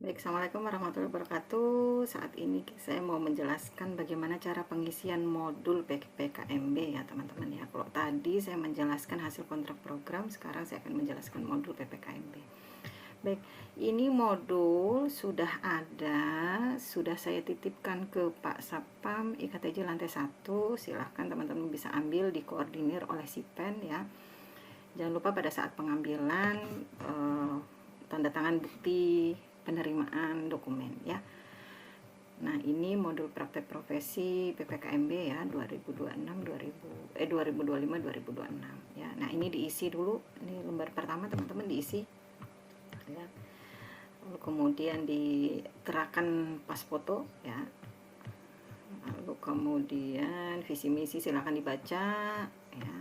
Baik, Assalamualaikum warahmatullahi wabarakatuh. Saat ini saya mau menjelaskan bagaimana cara pengisian modul PKMB ya teman-teman ya. Kalau tadi saya menjelaskan hasil kontrak program, sekarang saya akan menjelaskan modul PPKMB. Baik, ini modul sudah ada, sudah saya titipkan ke Pak Sapam IKTJ lantai 1. Silahkan teman-teman bisa ambil, dikoordinir oleh Sipen ya. Jangan lupa pada saat pengambilan tanda tangan bukti penerimaan dokumen ya. Nah, ini modul praktek profesi PPKMB ya 2025 2026 ya. Nah, ini diisi dulu. Ini lembar pertama teman-teman diisi ya. Lalu kemudian diterakan pas foto ya. Lalu kemudian visi misi silakan dibaca ya.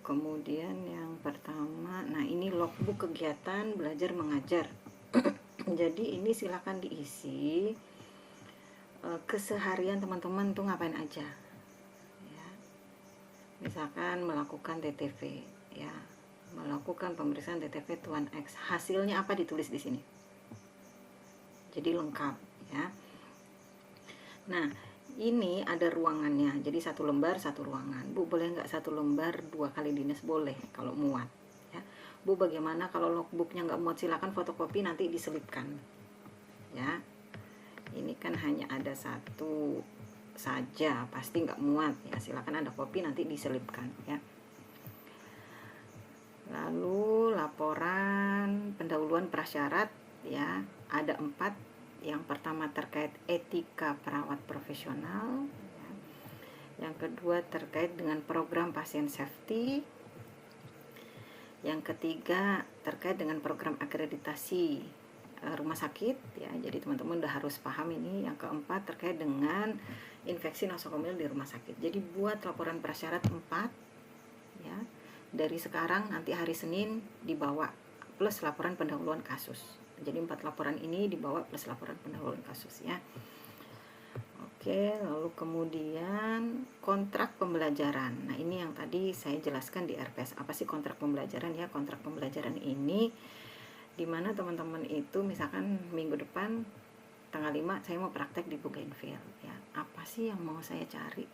Kemudian yang pertama, nah ini logbook kegiatan belajar mengajar. Jadi ini silakan diisi keseharian teman-teman tuh ngapain aja ya. Misalkan melakukan TTV ya, melakukan pemeriksaan TTV Tuan X, hasilnya apa ditulis di sini, jadi lengkap ya. Nah, ini ada ruangannya, jadi satu lembar satu ruangan. Bu, boleh nggak satu lembar 2 kali dinas? Boleh kalau muat ya. Bu, bagaimana kalau logbooknya nggak muat? Silakan fotokopi, nanti diselipkan ya. Ini kan hanya ada satu saja, pasti nggak muat ya. Silakan ada kopi, nanti diselipkan ya. Lalu laporan pendahuluan prasyarat ya, ada 4. Yang pertama terkait etika perawat profesional ya. Yang kedua terkait dengan program pasien safety. Yang ketiga terkait dengan program akreditasi rumah sakit ya, jadi teman-teman udah harus paham ini. Yang keempat terkait dengan infeksi nosokomial di rumah sakit. Jadi buat laporan prasyarat 4 ya, dari sekarang nanti hari Senin dibawa plus laporan pendahuluan kasus. Jadi 4 laporan ini dibawa plus laporan pendahuluan kasus ya. Oke, lalu kemudian kontrak pembelajaran. Nah, ini yang tadi saya jelaskan di RPS. Apa sih kontrak pembelajaran ya? Kontrak pembelajaran ini dimana teman-teman itu misalkan minggu depan tanggal 5 saya mau praktek di Bougainville ya. Apa sih yang mau saya cari?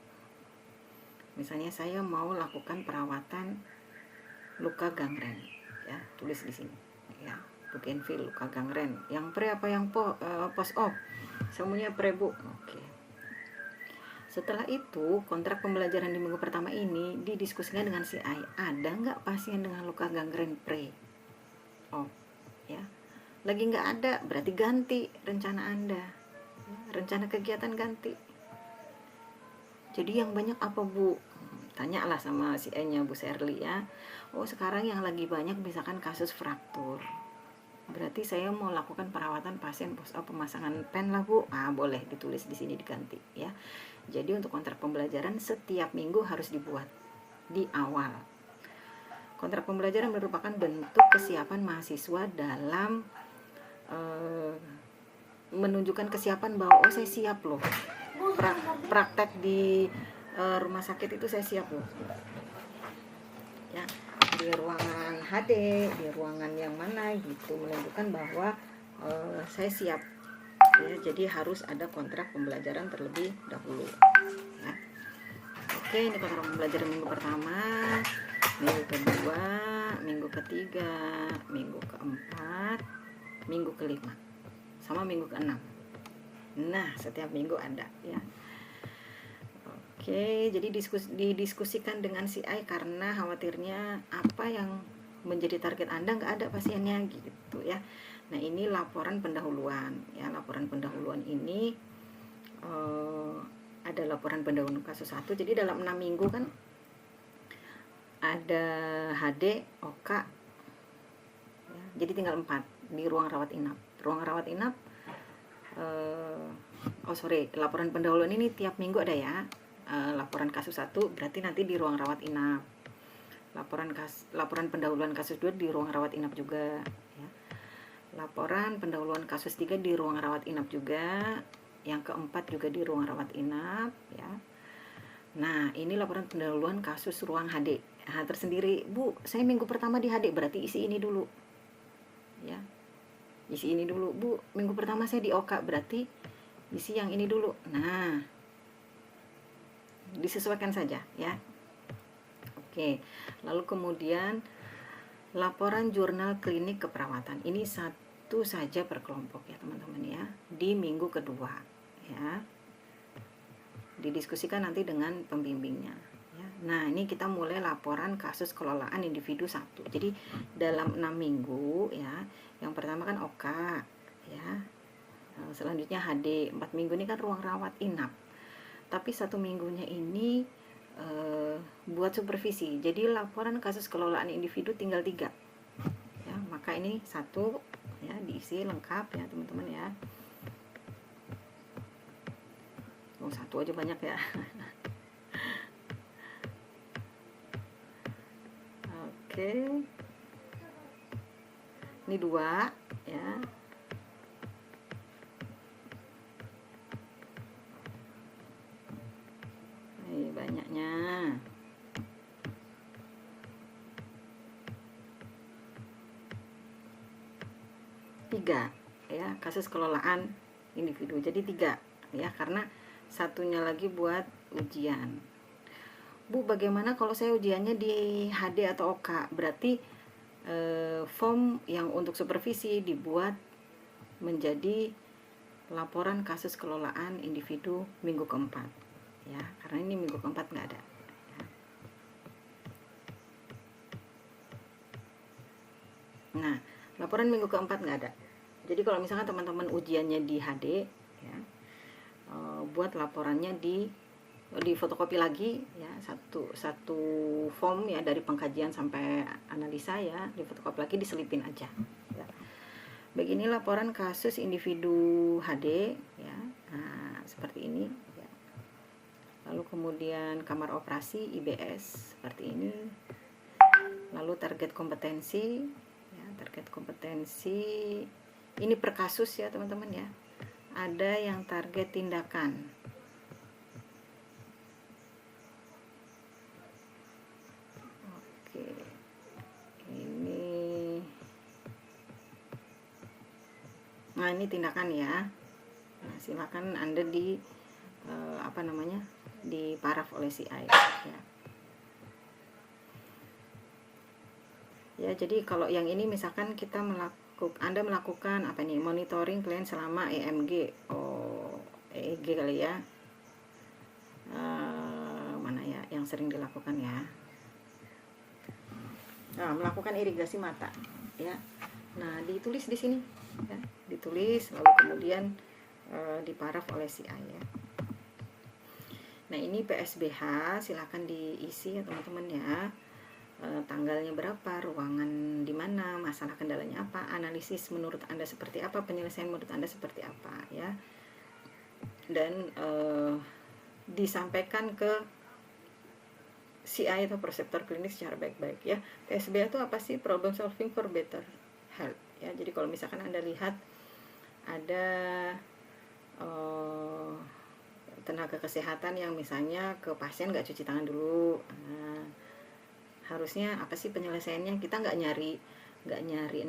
Misalnya saya mau lakukan perawatan luka gangren ya, tulis di sini ya. Bougainville luka gangren. Yang pre apa yang post op? Semuanya pre, Bu. Oke. Setelah itu, kontrak pembelajaran di minggu pertama ini didiskusikan dengan si CI. Ada nggak pasien dengan luka gangren pre op ya? Lagi nggak ada, berarti ganti rencana Anda. Rencana kegiatan ganti. Jadi yang banyak apa, Bu? Tanyalah sama si E-nya Bu Serli ya. Oh, sekarang yang lagi banyak misalkan kasus fraktur. Berarti saya mau lakukan perawatan pasien post-op pemasangan pen lah, Bu. Boleh ditulis di sini diganti ya. Jadi untuk kontrak pembelajaran setiap minggu harus dibuat di awal. Kontrak pembelajaran merupakan bentuk kesiapan mahasiswa dalam menunjukkan kesiapan bahwa oh saya siap loh. Praktek di rumah sakit itu saya siap loh. Ya, di ruangan HD, di ruangan yang mana gitu, menunjukkan bahwa saya siap ya. Jadi harus ada kontrak pembelajaran terlebih dahulu ya. Oke, ini kontrak pembelajaran minggu pertama, minggu kedua, minggu ketiga, minggu keempat, minggu kelima, sama minggu keenam. Nah, setiap minggu ada ya. Oke, jadi didiskusikan dengan si I karena khawatirnya apa yang menjadi target Anda nggak ada pasiennya gitu ya. Nah, ini laporan pendahuluan ya. Laporan pendahuluan ini ada laporan pendahuluan kasus 1. Jadi dalam 6 minggu kan ada HD, OK ya, jadi tinggal 4 di ruang rawat inap. Ruang rawat inap laporan pendahuluan ini tiap minggu ada ya. Laporan kasus 1 berarti nanti di ruang rawat inap. Laporan pendahuluan kasus 2 di ruang rawat inap juga ya. Laporan pendahuluan kasus 3 di ruang rawat inap juga. Yang keempat juga di ruang rawat inap ya. Nah, ini laporan pendahuluan kasus ruang HD. Tersendiri, Bu, saya minggu pertama di HD, berarti isi ini dulu ya. isi ini dulu. Bu, minggu pertama saya di OK, berarti isi yang ini dulu. Nah, disesuaikan saja ya. Oke, lalu kemudian laporan jurnal klinik keperawatan. Ini satu saja per kelompok ya teman-teman ya, di minggu kedua ya. Didiskusikan nanti dengan pembimbingnya ya. Nah, ini kita mulai laporan kasus kelolaan individu 1. Jadi dalam 6 minggu ya. Yang pertama kan OK ya. Selanjutnya HD. 4 minggu ini kan ruang rawat inap. Tapi 1 minggunya ini buat supervisi. Jadi laporan kasus kelolaan individu tinggal 3 ya. Maka ini 1 ya, diisi lengkap ya teman-teman ya. Oh, 1 aja banyak ya. Oke. Ini 2 ya. Ini banyaknya. Tiga ya, kasus kelolaan individu. Jadi 3 ya, karena satunya lagi buat ujian. Bu, bagaimana kalau saya ujiannya di HD atau OK? Berarti form yang untuk supervisi dibuat menjadi laporan kasus kelolaan individu minggu keempat ya, karena ini minggu keempat nggak ada ya. Nah, laporan minggu keempat nggak ada. Jadi kalau misalkan teman-teman ujiannya di HD ya, buat laporannya di fotokopi lagi ya, satu form ya, dari pengkajian sampai analisa ya, di fotokopi lagi, diselipin aja ya. Begini laporan kasus individu HD ya. Nah, seperti ini ya. Lalu kemudian kamar operasi IBS seperti ini. Lalu target kompetensi ya, target kompetensi ini per kasus ya teman-teman ya. Ada yang target tindakan. Nah, ini tindakan ya. Nah, silakan Anda di di paraf oleh CI ya. Ya, jadi kalau yang ini misalkan kita Anda melakukan apa nih? Monitoring klien selama EMG. Oh, EEG kali ya. Mana ya yang sering dilakukan ya? Nah, melakukan irigasi mata ya. Nah, ditulis di sini ya, ditulis lalu kemudian diparaf oleh CI ya. Nah, ini PSBH silakan diisi ya teman-teman ya. Tanggalnya berapa, ruangan di mana, masalah kendalanya apa, analisis menurut Anda seperti apa, penyelesaian menurut Anda seperti apa ya. Dan disampaikan ke CI atau perseptor klinis secara baik-baik ya. PSBH itu apa sih? Problem solving for better health ya. Jadi kalau misalkan Anda lihat ada tenaga kesehatan yang misalnya ke pasien nggak cuci tangan dulu, nah, harusnya apa sih penyelesaiannya? Kita nggak nyari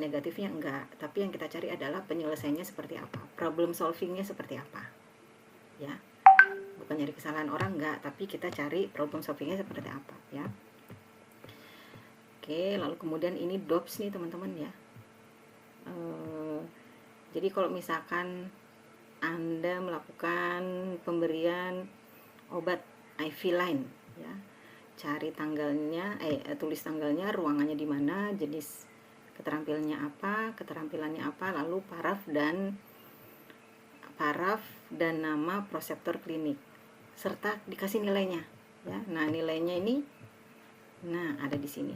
negatifnya, enggak, tapi yang kita cari adalah penyelesaiannya seperti apa, problem solvingnya seperti apa ya. Bukan nyari kesalahan orang, enggak, tapi kita cari problem solvingnya seperti apa ya. Oke, lalu kemudian ini DOPS nih teman-teman ya. Jadi kalau misalkan Anda melakukan pemberian obat IV line ya, cari tanggalnya, tulis tanggalnya, ruangannya di mana, jenis keterampilannya apa, lalu paraf dan nama proseptor klinik serta dikasih nilainya ya. Nah, nilainya ini ada di sini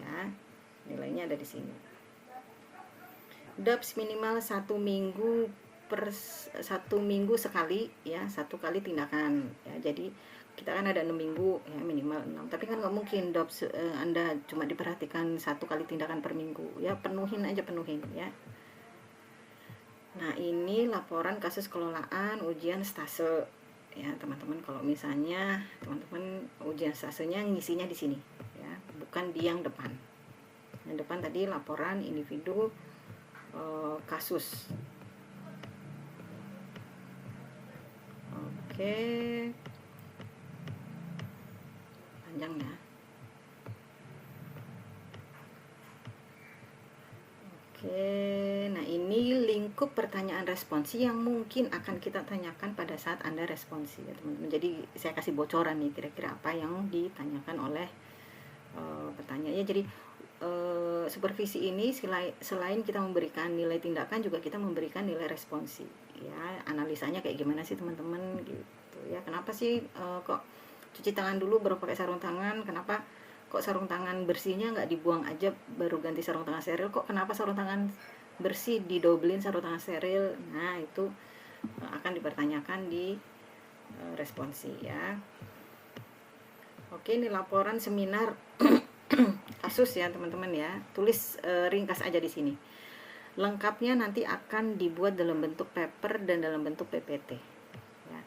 ya, nilainya ada di sini. DOPS minimal 1 minggu sekali ya, 1 kali tindakan ya. Jadi kita kan ada 6 minggu ya, minimal 6, tapi kan nggak mungkin DOPS Anda cuma diperhatikan 1 kali tindakan per minggu ya, penuhin ya. Nah, ini laporan kasus kelolaan ujian stase ya teman-teman. Kalau misalnya teman-teman ujian stasenya ngisinya di sini ya, bukan di yang depan. Yang depan tadi laporan individu kasus. Oke, panjang ya. Oke, nah ini lingkup pertanyaan responsi yang mungkin akan kita tanyakan pada saat Anda responsi ya teman-teman. Jadi saya kasih bocoran nih kira-kira apa yang ditanyakan oleh pertanyaannya. Jadi supervisi ini selain kita memberikan nilai tindakan, juga kita memberikan nilai responsi ya. Analisanya kayak gimana sih teman-teman gitu ya. Kenapa sih kok cuci tangan dulu baru pakai sarung tangan? Kenapa kok sarung tangan bersihnya nggak dibuang aja baru ganti sarung tangan steril? Kok kenapa sarung tangan bersih didobelin sarung tangan steril? Nah itu akan dipertanyakan di responsi ya. Oke, ini laporan seminar kasus ya teman-teman ya. Tulis ringkas aja di sini. Lengkapnya nanti akan dibuat dalam bentuk paper dan dalam bentuk PPT ya.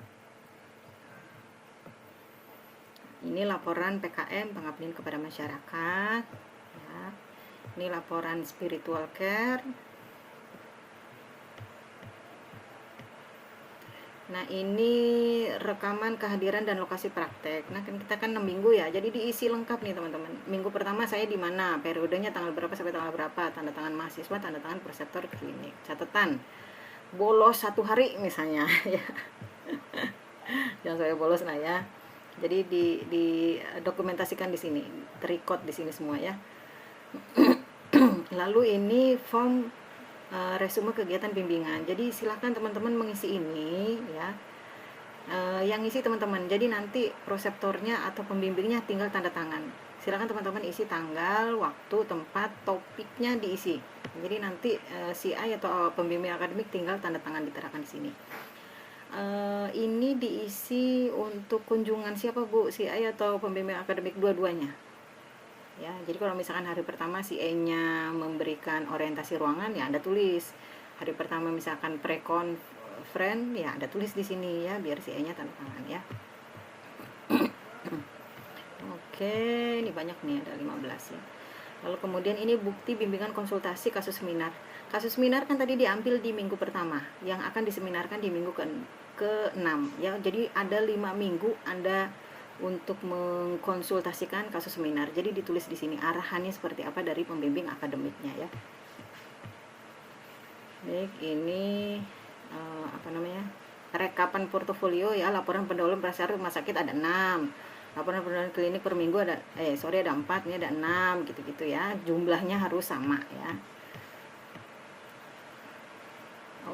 Ini laporan PKM, pengabdian kepada masyarakat ya. Ini laporan spiritual care. Nah ini rekaman kehadiran dan lokasi praktek. Nah kita kan 6 minggu ya, jadi diisi lengkap nih teman-teman. Minggu pertama saya di mana, periodenya tanggal berapa sampai tanggal berapa, tanda tangan mahasiswa, tanda tangan preceptor klinik. Catatan, bolos 1 hari misalnya ya. Jangan saya bolos lah ya. Jadi di dokumentasikan di sini, terrecord di sini semua ya. Lalu ini form resume kegiatan bimbingan. Jadi silakan teman-teman mengisi ini ya. Yang isi teman-teman. Jadi nanti proseptornya atau pembimbingnya tinggal tanda tangan. Silakan teman-teman isi tanggal, waktu, tempat, topiknya diisi. Jadi nanti CI atau pembimbing akademik tinggal tanda tangan diterakan di sini. Ini diisi untuk kunjungan siapa Bu? CI atau pembimbing akademik? Dua-duanya. Ya, jadi kalau misalkan hari pertama si E-nya memberikan orientasi ruangan ya Anda tulis. Hari pertama misalkan pre-conference ya Anda tulis di sini ya biar si E-nya tanda tangan ya. Oke, ini banyak nih ada 15 ya. Lalu kemudian ini bukti bimbingan konsultasi kasus seminar. Kasus seminar kan tadi diambil di minggu pertama, yang akan diseminarkan di minggu ke-6 ya. Jadi ada 5 minggu Anda untuk mengkonsultasikan kasus seminar. Jadi ditulis di sini arahannya seperti apa dari pembimbing akademiknya ya. Baik, ini rekapan portofolio ya, laporan pendahuluan prasyarat rumah sakit ada 6. Laporan pendahuluan klinik per minggu ada ada 4, ini ada 6 gitu-gitu ya. Jumlahnya harus sama ya.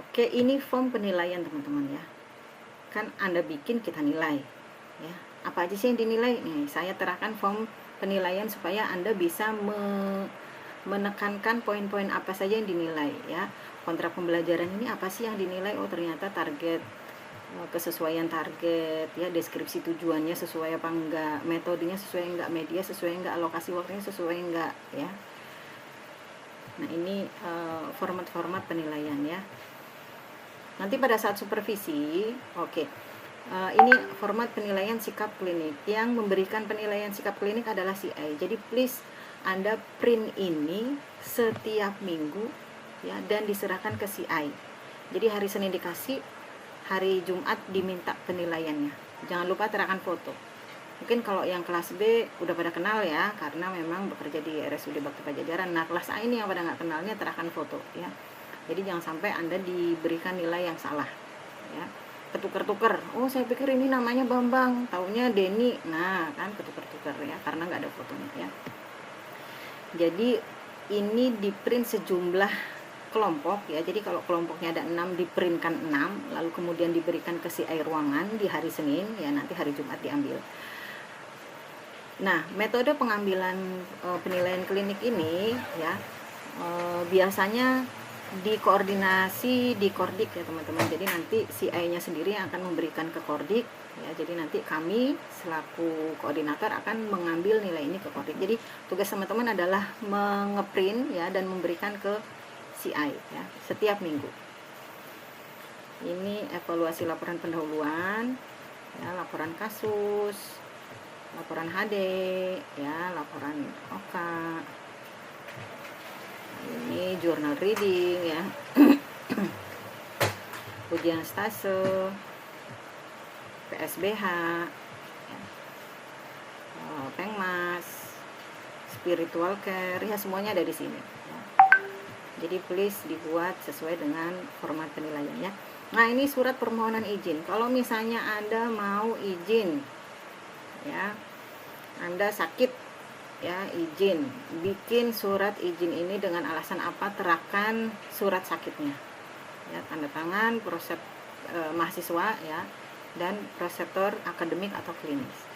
Oke, ini form penilaian teman-teman ya. Kan Anda bikin, kita nilai ya. Apa aja sih yang dinilai? Nih, saya terangkan form penilaian supaya Anda bisa menekankan poin-poin apa saja yang dinilai ya. Kontrak pembelajaran ini apa sih yang dinilai? Oh, ternyata target, kesesuaian target ya, deskripsi tujuannya sesuai apa enggak, metodenya sesuai enggak, media sesuai enggak, alokasi waktunya sesuai enggak ya. Nah, ini format-format penilaian ya. Nanti pada saat supervisi, ini format penilaian sikap klinik. Yang memberikan penilaian sikap klinik adalah CI. Jadi please Anda print ini setiap minggu ya dan diserahkan ke CI. Jadi hari Senin dikasih, hari Jumat diminta penilaiannya. Jangan lupa serahkan foto. Mungkin kalau yang kelas B udah pada kenal ya, karena memang bekerja di RSUD Bakti Pajajaran. Nah, kelas A ini yang pada nggak kenalnya serahkan foto ya. Jadi jangan sampai Anda diberikan nilai yang salah ya. Ketuker-tuker, oh saya pikir ini namanya Bambang, taunya Denny. Nah kan ketuker-tuker ya, karena nggak ada fotonya ya. Jadi ini di print sejumlah kelompok ya. Jadi kalau kelompoknya ada 6, di printkan 6, lalu kemudian diberikan ke CI ruangan di hari Senin ya, nanti hari Jumat diambil. Nah, metode pengambilan penilaian klinik ini ya biasanya dikoordinasi di Kordik ya teman-teman. Jadi nanti CI-nya sendiri yang akan memberikan ke Kordik ya. Jadi nanti kami selaku koordinator akan mengambil nilai ini ke Kordik. Jadi tugas teman-teman adalah mengeprint ya dan memberikan ke CI ya setiap minggu. Ini evaluasi laporan pendahuluan ya, laporan kasus, laporan HD ya, laporan OKA. journal reading ya, ujian stase, PSBH, ya, Pengmas, spiritual care, ya semuanya ada di sini ya. Jadi please dibuat sesuai dengan format penilaiannya. Nah, ini surat permohonan izin. Kalau misalnya Anda mau izin ya, Anda sakit ya, izin, bikin surat izin ini dengan alasan apa, terapkan surat sakitnya ya, tanda tangan mahasiswa ya, dan preceptor akademik atau klinis.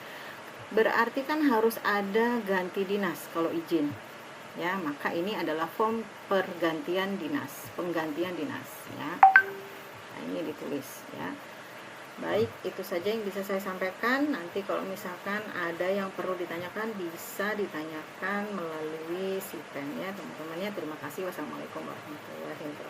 Berarti kan harus ada ganti dinas kalau izin ya, maka ini adalah form penggantian dinas ya. Nah, ini ditulis ya. Baik, itu saja yang bisa saya sampaikan. Nanti kalau misalkan ada yang perlu ditanyakan, bisa ditanyakan melalui si pen ya teman-teman ya. Terima kasih. Wassalamualaikum warahmatullahi wabarakatuh.